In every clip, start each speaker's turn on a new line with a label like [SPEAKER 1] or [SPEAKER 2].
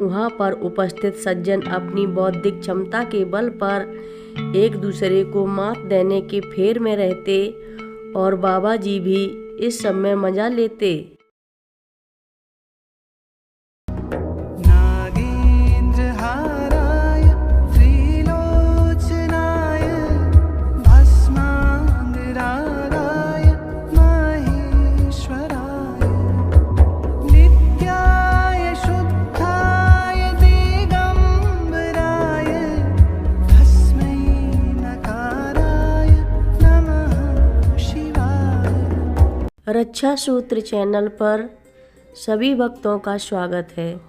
[SPEAKER 1] वहाँ पर उपस्थित सज्जन अपनी बौद्धिक क्षमता के बल पर एक दूसरे को मात देने के फेर में रहते और बाबा जी भी इस सब में मजा लेते। रक्षा सूत्र चैनल पर सभी भक्तों का स्वागत है।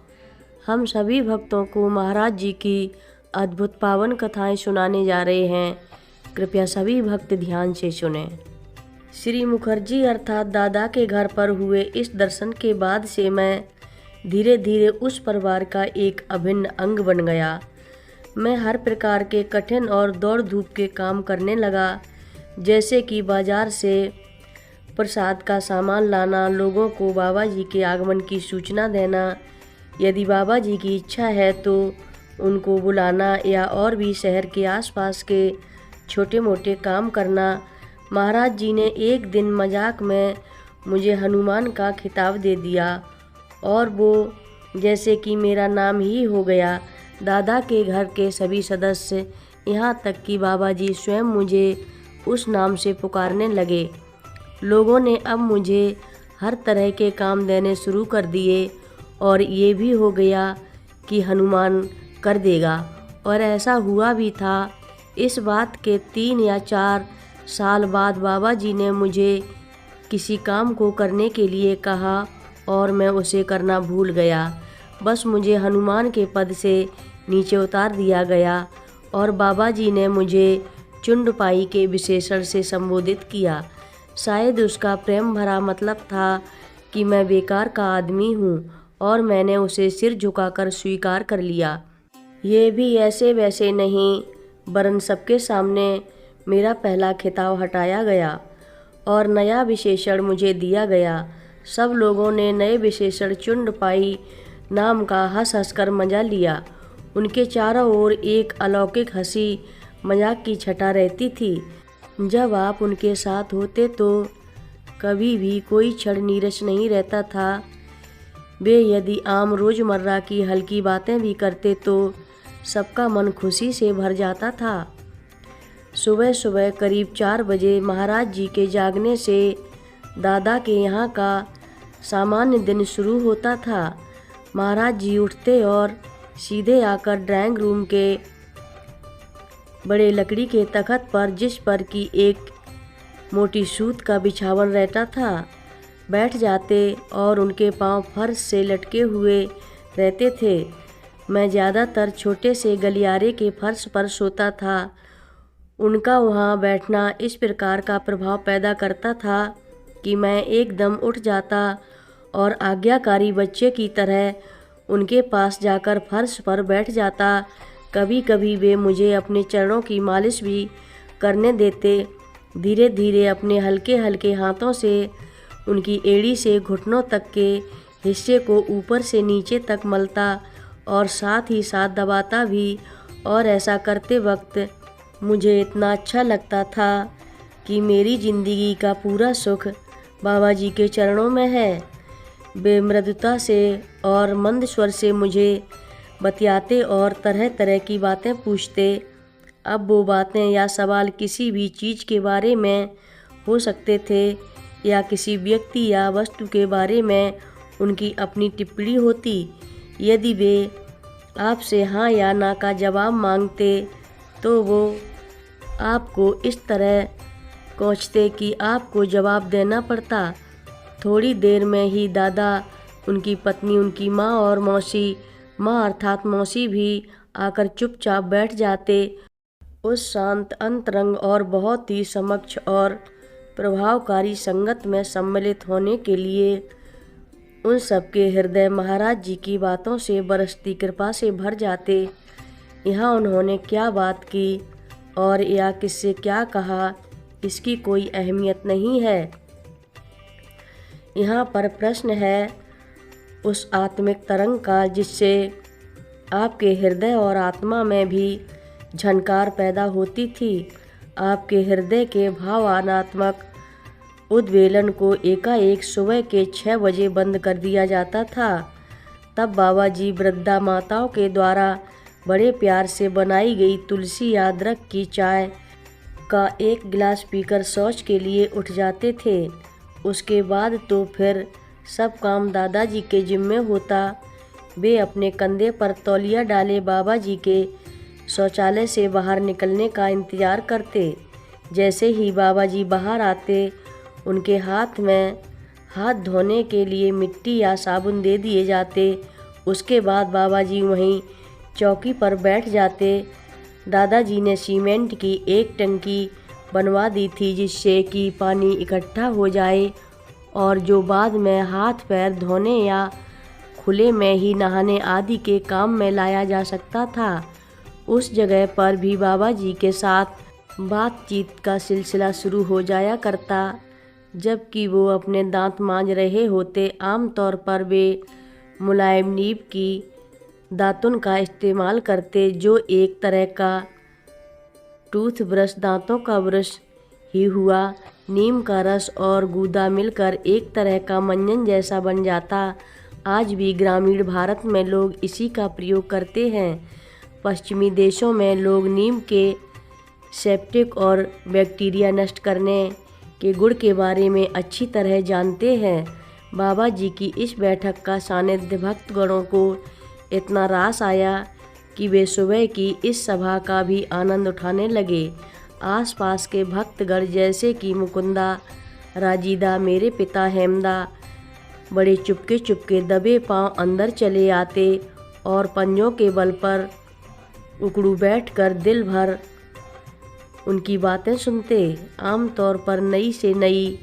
[SPEAKER 1] हम सभी भक्तों को महाराज जी की अद्भुत पावन कथाएं सुनाने जा रहे हैं। कृपया सभी भक्त ध्यान से सुनें। श्री मुखर्जी अर्थात दादा के घर पर हुए इस दर्शन के बाद से मैं धीरे धीरे उस परिवार का एक अभिन्न अंग बन गया। मैं हर प्रकार के कठिन और दौड़ धूप के काम करने लगा, जैसे कि बाजार से प्रसाद का सामान लाना, लोगों को बाबा जी के आगमन की सूचना देना, यदि बाबा जी की इच्छा है तो उनको बुलाना, या और भी शहर के आसपास के छोटे मोटे काम करना। महाराज जी ने एक दिन मजाक में मुझे हनुमान का खिताब दे दिया और वो जैसे कि मेरा नाम ही हो गया। दादा के घर के सभी सदस्य, यहाँ तक कि बाबा जी स्वयं मुझे उस नाम से पुकारने लगे। लोगों ने अब मुझे हर तरह के काम देने शुरू कर दिए और ये भी हो गया कि हनुमान कर देगा, और ऐसा हुआ भी था। इस बात के 3 या 4 साल बाद बाबा जी ने मुझे किसी काम को करने के लिए कहा और मैं उसे करना भूल गया। बस मुझे हनुमान के पद से नीचे उतार दिया गया और बाबा जी ने मुझे चुंडपाई के विशेषण से संबोधित किया। शायद उसका प्रेम भरा मतलब था कि मैं बेकार का आदमी हूँ, और मैंने उसे सिर झुकाकर स्वीकार कर लिया। ये भी ऐसे वैसे नहीं, वरन सबके सामने मेरा पहला खिताब हटाया गया और नया विशेषण मुझे दिया गया। सब लोगों ने नए विशेषण चुंडपाई नाम का हंस हंस कर मजा लिया। उनके चारों ओर एक अलौकिक हंसी मजाक की छटा रहती थी। जब आप उनके साथ होते तो कभी भी कोई क्षण नीरस नहीं रहता था। वे यदि आम रोज़मर्रा की हल्की बातें भी करते तो सबका मन खुशी से भर जाता था। सुबह सुबह करीब 4 बजे महाराज जी के जागने से दादा के यहाँ का सामान्य दिन शुरू होता था। महाराज जी उठते और सीधे आकर ड्राइंग रूम के बड़े लकड़ी के तख्त पर, जिस पर कि एक मोटी सूत का बिछावन रहता था, बैठ जाते और उनके पांव फर्श से लटके हुए रहते थे। मैं ज़्यादातर छोटे से गलियारे के फर्श पर सोता था। उनका वहाँ बैठना इस प्रकार का प्रभाव पैदा करता था कि मैं एकदम उठ जाता और आज्ञाकारी बच्चे की तरह उनके पास जाकर फर्श पर बैठ जाता। कभी कभी वे मुझे अपने चरणों की मालिश भी करने देते। धीरे धीरे अपने हल्के हल्के हाथों से उनकी एड़ी से घुटनों तक के हिस्से को ऊपर से नीचे तक मलता और साथ ही साथ दबाता भी, और ऐसा करते वक्त मुझे इतना अच्छा लगता था कि मेरी ज़िंदगी का पूरा सुख बाबा जी के चरणों में है। वे मृदुता से और मंद स्वर से मुझे बतियाते और तरह तरह की बातें पूछते। अब वो बातें या सवाल किसी भी चीज़ के बारे में हो सकते थे या किसी व्यक्ति या वस्तु के बारे में उनकी अपनी टिप्पणी होती। यदि वे आपसे हाँ या ना का जवाब मांगते तो वो आपको इस तरह कोंचते कि आपको जवाब देना पड़ता। थोड़ी देर में ही दादा, उनकी पत्नी, उनकी माँ और मौसी, माँ अर्थात मौसी भी आकर चुपचाप बैठ जाते। उस शांत, अंतरंग और बहुत ही समक्ष और प्रभावकारी संगत में सम्मिलित होने के लिए उन सबके हृदय महाराज जी की बातों से बरसती कृपा से भर जाते। यहाँ उन्होंने क्या बात की और या किससे क्या कहा, इसकी कोई अहमियत नहीं है। यहाँ पर प्रश्न है उस आत्मिक तरंग का जिससे आपके हृदय और आत्मा में भी झनकार पैदा होती थी। आपके हृदय के भावनात्मक उद्वेलन को एकाएक सुबह के 6 बजे बंद कर दिया जाता था। तब बाबा जी वृद्धा माताओं के द्वारा बड़े प्यार से बनाई गई तुलसी या अदरक की चाय का एक गिलास पीकर शौच के लिए उठ जाते थे। उसके बाद तो फिर सब काम दादाजी के जिम्मे होता। वे अपने कंधे पर तौलिया डाले बाबा जी के शौचालय से बाहर निकलने का इंतज़ार करते। जैसे ही बाबा जी बाहर आते, उनके हाथ में हाथ धोने के लिए मिट्टी या साबुन दे दिए जाते। उसके बाद बाबा जी वहीं चौकी पर बैठ जाते। दादाजी ने सीमेंट की एक टंकी बनवा दी थी जिससे कि पानी इकट्ठा हो जाए और जो बाद में हाथ पैर धोने या खुले में ही नहाने आदि के काम में लाया जा सकता था। उस जगह पर भी बाबा जी के साथ बातचीत का सिलसिला शुरू हो जाया करता। जबकि वो अपने दांत मांज रहे होते, आमतौर पर वे मुलायम नीब की दातुन का इस्तेमाल करते, जो एक तरह का टूथब्रश दांतों का ब्रश ही हुआ। नीम का रस और गूदा मिलकर एक तरह का मंजन जैसा बन जाता। आज भी ग्रामीण भारत में लोग इसी का प्रयोग करते हैं। पश्चिमी देशों में लोग नीम के सेप्टिक और बैक्टीरिया नष्ट करने के गुण के बारे में अच्छी तरह जानते हैं। बाबा जी की इस बैठक का सानिध्य भक्तगणों को इतना रास आया कि वे सुबह की इस सभा का भी आनंद उठाने लगे। आसपास के भक्तगण जैसे कि मुकुंदा, राजीदा, मेरे पिता हेमदा बड़े चुपके चुपके दबे पांव अंदर चले आते और पंजों के बल पर उकड़ू बैठकर दिल भर उनकी बातें सुनते। आमतौर पर नई से नई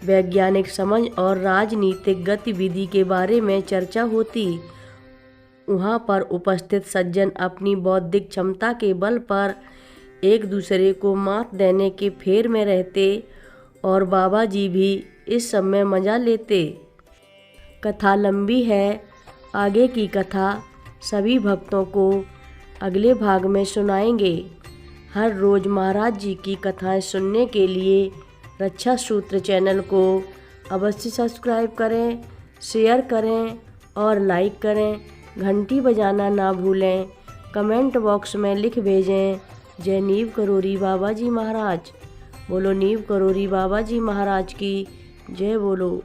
[SPEAKER 1] वैज्ञानिक समझ और राजनीतिक गतिविधि के बारे में चर्चा होती। वहाँ पर उपस्थित सज्जन अपनी बौद्धिक क्षमता के बल पर एक दूसरे को मात देने के फेर में रहते और बाबा जी भी इस सब में मजा लेते। कथा लंबी है। आगे की कथा सभी भक्तों को अगले भाग में सुनाएंगे। हर रोज़ महाराज जी की कथाएं सुनने के लिए रक्षा सूत्र चैनल को अवश्य सब्सक्राइब करें, शेयर करें और लाइक करें। घंटी बजाना ना भूलें। कमेंट बॉक्स में लिख भेजें, जय नीव करोरी बाबा जी महाराज। बोलो नीव करोरी बाबा जी महाराज की जय। बोलो।